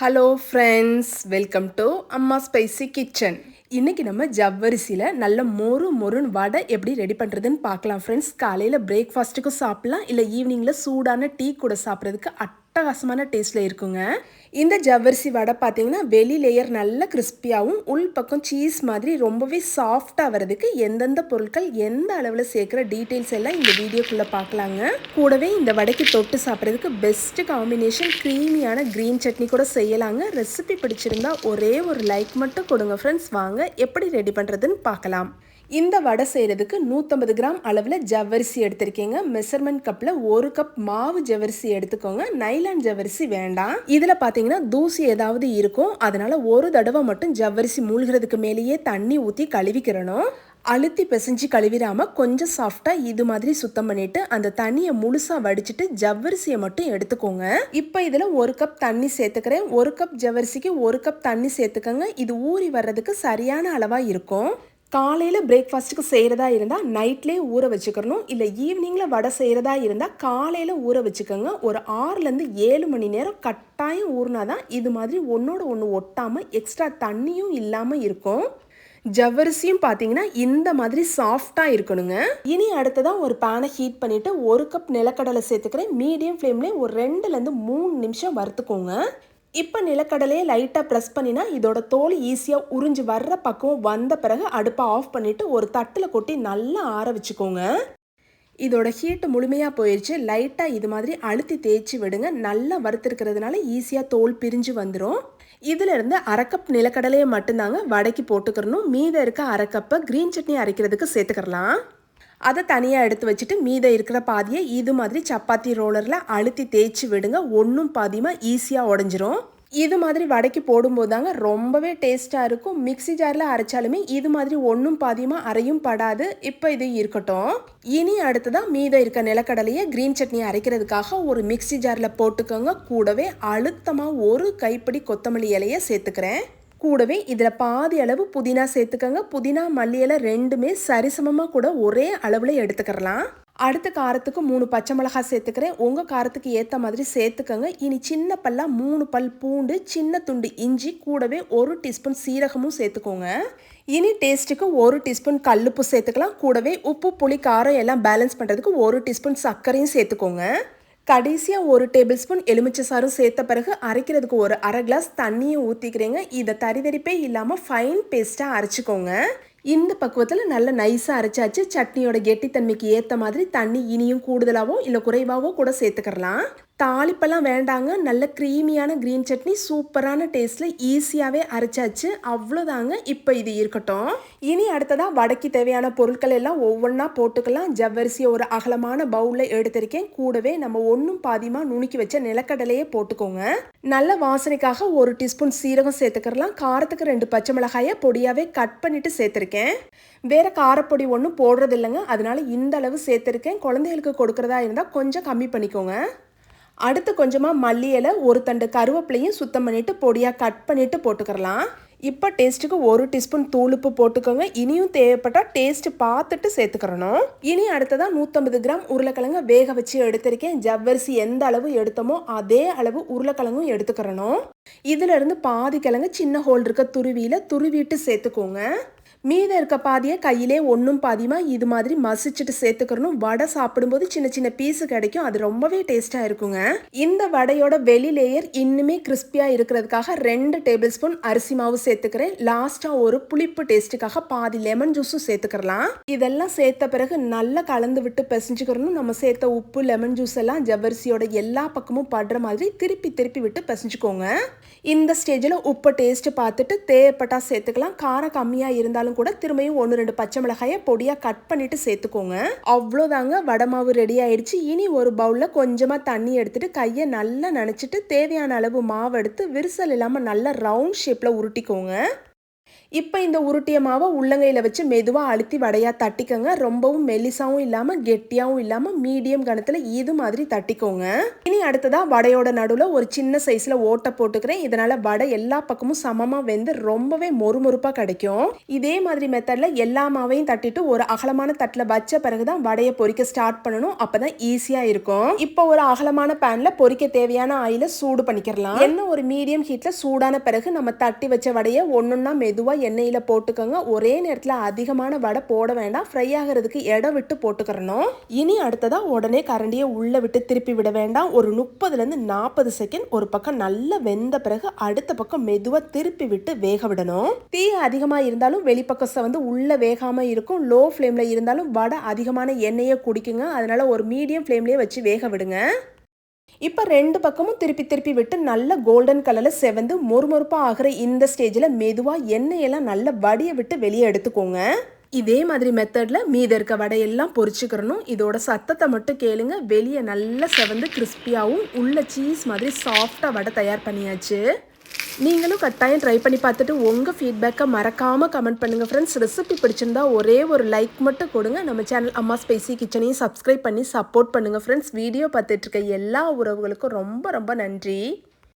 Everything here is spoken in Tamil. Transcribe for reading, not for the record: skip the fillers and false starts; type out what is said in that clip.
ஹலோ ஃப்ரெண்ட்ஸ், வெல்கம் டு அம்மா ஸ்பைசி கிச்சன். இன்னைக்கு நம்ம ஜவ்வரிசியில் நல்ல மொறு மொறுன்னு வடை எப்படி ரெடி பண்ணுறதுன்னு பார்க்கலாம் ஃப்ரெண்ட்ஸ். காலையில் பிரேக்ஃபாஸ்ட்டுக்கும் சாப்பிட்லாம், இல்லை ஈவினிங்கில் சூடான டீ கூட சாப்பிட்றதுக்கு அட்டகாசமான டேஸ்ட்டில் இருக்குங்க. இந்த ஜவ்வரிசி வடை பார்த்தீங்கன்னா வெளி லேயர் நல்ல கிறிஸ்பியாகவும் உள் பக்கம் சீஸ் மாதிரி ரொம்பவே சாஃப்டாக வர்றதுக்கு எந்தெந்த பொருட்கள் எந்த அளவில் சேர்க்குற டீட்டெயில்ஸ் எல்லாம் இந்த வீடியோக்குள்ளே பார்க்கலாங்க. கூடவே இந்த வடைக்கு தொட்டு சாப்பிட்றதுக்கு பெஸ்ட் காம்பினேஷன் க்ரீமியான க்ரீன் சட்னி கூட செய்யலாங்க. ரெசிபி பிடிச்சிருந்தா ஒரே ஒரு லைக் மட்டும் கொடுங்க ஃப்ரெண்ட்ஸ். வாங்க எப்படி ரெடி பண்ணுறதுன்னு பார்க்கலாம். இந்த வடை செய்கிறதுக்கு 150 கிராம் அளவில் ஜவ்வரிசி எடுத்திருக்கீங்க. மெஷர்மெண்ட் கப்பில் 1 கப் மாவு ஜவ்வரிசி எடுத்துக்கோங்க. நைலான் ஜவ்வரிசி வேண்டாம். இதில் பார்த்தீங்கன்னா தூசி ஏதாவது இருக்கும், அதனால் ஒரு தடவை மட்டும் ஜவ்வரிசி மூழ்கிறதுக்கு மேலேயே தண்ணி ஊற்றி கழுவிக்கிறணும். அழுத்தி பிசைஞ்சு கழுவிடாமல் கொஞ்சம் சாஃப்டாக இது மாதிரி சுத்தம் பண்ணிவிட்டு அந்த தண்ணியை முழுசாக வடிச்சிட்டு ஜவ்வரிசியை மட்டும் எடுத்துக்கோங்க. இப்போ இதில் 1 கப் தண்ணி சேர்த்துக்கிறேன். 1 கப் ஜவ்வரிசிக்கு 1 கப் தண்ணி சேர்த்துக்கோங்க. இது ஊறி வர்றதுக்கு சரியான அளவாக இருக்கும். காலையில் பிரேக்ஃபாஸ்ட்டுக்கு செய்கிறதா இருந்தால் நைட்லேயே ஊற வச்சுக்கணும், இல்லை ஈவினிங்கில் வடை செய்கிறதா இருந்தால் காலையில் ஊற வச்சுக்கோங்க. ஒரு 6லேருந்து 7 மணி நேரம் கட்டாயம் ஊறினா தான் இது மாதிரி ஒன்றோட ஒன்று ஒட்டாமல் எக்ஸ்ட்ரா தண்ணியும் இல்லாமல் இருக்கும். ஜவ்வரிசியும் பார்த்தீங்கன்னா இந்த மாதிரி சாஃப்டாக இருக்கணுங்க. இனி அடுத்ததான் ஒரு பேனை ஹீட் பண்ணிவிட்டு 1 கப் நிலக்கடலை சேர்த்துக்கிறேன். மீடியம் ஃப்ளேம்லேயே ஒரு 2லேருந்து 3 நிமிஷம் வறுத்துக்கோங்க. இப்போ நிலக்கடலையை லைட்டாக ப்ரெஸ் பண்ணினா இதோட தோல் ஈஸியாக உறிஞ்சு வர்ற பக்கம் வந்த பிறகு அடுப்பை ஆஃப் பண்ணிவிட்டு ஒரு தட்டில் கொட்டி நல்லா ஆற வச்சுக்கோங்க. இதோட ஹீட்டு முழுமையாக போயிடுச்சு. லைட்டாக இது மாதிரி அழுத்தி தேய்ச்சி விடுங்க. நல்லா வறுத்துருக்கிறதுனால ஈஸியாக தோல் பிரிஞ்சு வந்துடும். இதிலிருந்து 1/2 கப் நிலக்கடலையை மட்டும்தாங்க வடைக்கு போட்டுக்கிறணும். மீதம் இருக்க 1/2 கப்பை க்ரீன் சட்னி அரைக்கிறதுக்கு சேர்த்துக்கிறலாம். அதை தனியாக எடுத்து வச்சுட்டு மீதம் இருக்கிற பாதியை இது மாதிரி சப்பாத்தி ரோலரில் அழுத்தி தேய்ச்சி விடுங்க. ஒன்றும் பாதியமாக ஈஸியாக உடஞ்சிரும். இது மாதிரி வடைக்கு போடும்போது தாங்க ரொம்பவே டேஸ்ட்டாக இருக்கும். மிக்ஸி ஜாரில் அரைச்சாலுமே இது மாதிரி ஒன்றும் பாதியமாக அரையும் படாது. இப்போ இது இருக்கட்டும். இனி அடுத்ததான் மீதம் இருக்க நிலக்கடலையை க்ரீன் சட்னி அரைக்கிறதுக்காக ஒரு மிக்ஸி ஜாரில் போட்டுக்கோங்க. கூடவே அழுத்தமாக ஒரு கைப்பிடி கொத்தமல்லி இலையை சேர்த்துக்கிறேன். கூடவே இதில் பாதி அளவு புதினா சேர்த்துக்கோங்க. புதினா மல்லி இலை ரெண்டுமே சரிசமமாக கூட ஒரே அளவில் எடுத்துக்கிறலாம். அடுத்த காரத்துக்கு 3 பச்சை மிளகாய் சேர்த்துக்கிறேன். உங்கள் காரத்துக்கு ஏற்ற மாதிரி சேர்த்துக்கோங்க. இனி சின்ன பல்லாக 3 பல் பூண்டு, சின்ன துண்டு இஞ்சி, கூடவே 1 டீஸ்பூன் சீரகமும் சேர்த்துக்கோங்க. இனி டேஸ்ட்டுக்கு 1 டீஸ்பூன் கல்லுப்பு சேர்த்துக்கலாம். கூடவே உப்பு புளி காரம் எல்லாம் பேலன்ஸ் பண்ணுறதுக்கு 1 டீஸ்பூன் சர்க்கரையும் சேர்த்துக்கோங்க. கடைசியாக 1 டேபிள் ஸ்பூன் எலுமிச்சை சாறும் சேர்த்த பிறகு அரைக்கிறதுக்கு ஒரு 1/2 கிளாஸ் தண்ணியை ஊற்றிக்கிறேங்க. இதை தரிதரிப்பே இல்லாமல் ஃபைன் பேஸ்ட்டாக அரைச்சிக்கோங்க. இந்த பக்குவத்தில் நல்ல நைஸாக அரைச்சாச்சு. சட்னியோட கெட்டித்தன்மைக்கு ஏற்ற மாதிரி தண்ணி இனியும் கூடுதலாகவோ இல்லை குறைவாகவோ கூட சேர்த்துக்கிறலாம். தாளிப்பெல்லாம் வேண்டாங்க. நல்ல க்ரீமியான க்ரீன் சட்னி சூப்பரான டேஸ்ட்டில் ஈஸியாகவே அரைச்சாச்சு. அவ்வளோதாங்க. இப்போ இது இருக்கட்டும். இனி அடுத்ததாக வடைக்கு தேவையான பொருட்கள் எல்லாம் ஒவ்வொன்றா போட்டுக்கலாம். ஜவ்வரிசியை ஒரு அகலமான பவுலில் எடுத்திருக்கேன். கூடவே நம்ம ஒன்றும் பாதியமாக நுணுக்கி வச்ச நிலக்கடலையே போட்டுக்கோங்க. நல்ல வாசனைக்காக 1 டீஸ்பூன் சீரகம் சேர்த்துக்கிறலாம். காரத்துக்கு 2 பச்சை மிளகாயை பொடியாகவே கட் பண்ணிவிட்டு சேர்த்துருக்கேன். வேறு காரப்பொடி ஒன்றும் போடுறது இல்லைங்க, அதனால இந்த அளவு சேர்த்துருக்கேன். குழந்தைகளுக்கு கொடுக்குறதா இருந்தால் கொஞ்சம் கம்மி பண்ணிக்கோங்க. அடுத்து கொஞ்சமாக மல்லி இலை, 1 தண்டு கருவேப்பிலையும் சுத்தம் பண்ணிவிட்டு பொடியாக கட் பண்ணிவிட்டு போட்டுக்கிறலாம். இப்போ டேஸ்ட்டுக்கு 1 டீஸ்பூன் தூளுப்பு போட்டுக்கோங்க. இனியும் தேவைப்பட்டால் டேஸ்ட்டு பார்த்துட்டு சேர்த்துக்கிறணும். இனி அடுத்ததாக 150 கிராம் உருளைக்கிழங்கு வேக வச்சு எடுத்திருக்கேன். ஜவ்வரிசி எந்த அளவு எடுத்தோமோ அதே அளவு உருளைக்கிழங்கும் எடுத்துக்கிறணும். இதிலிருந்து பாதி கிழங்கு சின்ன ஹோல் இருக்க துருவிட்டு சேர்த்துக்கோங்க. மீதம் இருக்க பாதியை கையிலே ஒன்றும் பாதியமாக இது மாதிரி மசிச்சுட்டு சேர்த்துக்கிறணும். வடை சாப்பிடும்போது சின்ன சின்ன பீஸு கிடைக்கும், அது ரொம்பவே டேஸ்ட்டாக இருக்குங்க. இந்த வடையோட வெளி லேயர் இன்னுமே கிறிஸ்பியாக இருக்கிறதுக்காக 2 டேபிள் ஸ்பூன் அரிசி மாவு சேர்த்துக்கிறேன். லாஸ்ட்டாக ஒரு புளிப்பு டேஸ்ட்டுக்காக பாதி லெமன் ஜூஸும் சேர்த்துக்கிறலாம். இதெல்லாம் சேர்த்த பிறகு நல்லா கலந்து விட்டு பிசைஞ்சுக்கிறணும். நம்ம சேர்த்த உப்பு லெமன் ஜூஸ் எல்லாம் ஜவ்வரிசியோட எல்லா பக்கமும் படுற மாதிரி திருப்பி திருப்பி விட்டு பிசைஞ்சுக்கோங்க. இந்த ஸ்டேஜில் உப்பு டேஸ்ட்டு பார்த்துட்டு தேவைப்பட்டா சேர்த்துக்கலாம். காரம் கம்மியாக இருந்தாலும் கூட திரும்பியும் 1-2 பச்சை மிளகாயை பொடியாக கட் பண்ணிட்டு சேர்த்துக்கோங்க. அவ்வளோதாங்க, வடை மாவு ரெடி ஆயிடுச்சு. இனி ஒரு பவுலில் கொஞ்சமாக தண்ணி எடுத்துட்டு கையை நல்லா நனைச்சிட்டு தேவையான அளவு மாவு எடுத்து விரிசல் இல்லாமல் நல்லா ரவுண்ட் ஷேப்பில் உருட்டிக்கோங்க. இப்போ இந்த உருட்டிய மாவை உள்ளங்கையில் வச்சு மெதுவாக அழுத்தி வடையாக தட்டிக்கோங்க. ரொம்பவும் மெல்லிசாவும் இல்லாமல் கெட்டியாகவும் இல்லாமல் மீடியம் கனத்தில் இது மாதிரி தட்டிக்கோங்க. இனி அடுத்ததாக வடையோட நடுவில் ஒரு சின்ன சைஸில் ஓட்டை போட்டுக்கிறேன். இதனால் வடை எல்லா பக்கமும் சமமாக வெந்து ரொம்பவே மொறுமொறுப்பாக கிடைக்கும். இதே மாதிரி மெத்தடில் எல்லா மாவையும் தட்டிட்டு ஒரு அகலமான தட்டில் வச்ச பிறகு தான் வடையை பொரிக்க ஸ்டார்ட் பண்ணணும். அப்போ தான் ஈஸியாக இருக்கும். இப்போ ஒரு அகலமான பேனில் பொரிக்க தேவையான ஆயிலை சூடு பண்ணிக்கிறலாம். எண்ணெய் ஒரு மீடியம் ஹீட்டில் சூடான பிறகு நம்ம தட்டி வச்ச வடையை ஒன்னொன்னா மெதுவாக எண்ணெயில் போட்டுக்கோங்க. ஒரே நேரத்தில் அதிகமான வடை போட வேண்டாம். ஃப்ரை ஆகிறதுக்கு இடம் விட்டு போட்டுக்கிறணும். இனி அடுத்ததாக உடனே கரண்டியை உள்ளே விட்டு திருப்பி விட வேண்டாம். ஒரு 30லேருந்து 40 செகண்ட் ஒரு பக்கம் நல்லா வெந்த பிறகு அடுத்த பக்கம் மெதுவாக திருப்பி விட்டு வேக விடணும். தீ அதிகமாக இருந்தாலும் வெளிப்பக்கம் வந்து உள்ளே வேகாமல் இருக்கும். லோ ஃப்ளேமில் இருந்தாலும் வடை அதிகமான எண்ணெயை குடிக்குங்க. அதனால ஒரு மீடியம் ஃப்ளேம்லேயே வச்சு வேக விடுங்க. இப்போ 2 பக்கமும் திருப்பி திருப்பி விட்டு நல்ல கோல்டன் கலரில் செவந்து மொறுமொறுப்பாக ஆகிற இந்த ஸ்டேஜில் மெதுவாக எண்ணெயெல்லாம் நல்ல வடியை விட்டு வெளியே எடுத்துக்கோங்க. இதே மாதிரி மெத்தடில் மீத இருக்க வடையெல்லாம் பொரிச்சுக்கிறணும். இதோட சத்தத்தை மட்டும் கேளுங்க. வெளியே நல்லா செவந்து கிறிஸ்பியாகவும் உள்ள சீஸ் மாதிரி சாஃப்டாக வடை தயார் பண்ணியாச்சு. நீங்களும் கட்டாயம் ட்ரை பண்ணி பார்த்துட்டு உங்கள் ஃபீட்பேக்கை மறக்காமல் கமெண்ட் பண்ணுங்கள் ஃப்ரெண்ட்ஸ். ரெசிபி பிடிச்சிருந்தா ஒரே ஒரு லைக் மட்டும் கொடுங்க. நம்ம சேனல் அம்மா ஸ்பைசி கிச்சனையும் சப்ஸ்கிரைப் பண்ணி சப்போர்ட் பண்ணுங்கள் ஃப்ரெண்ட்ஸ். வீடியோ பார்த்துட்ருக்க எல்லா உறவுகளுக்கும் ரொம்ப ரொம்ப நன்றி.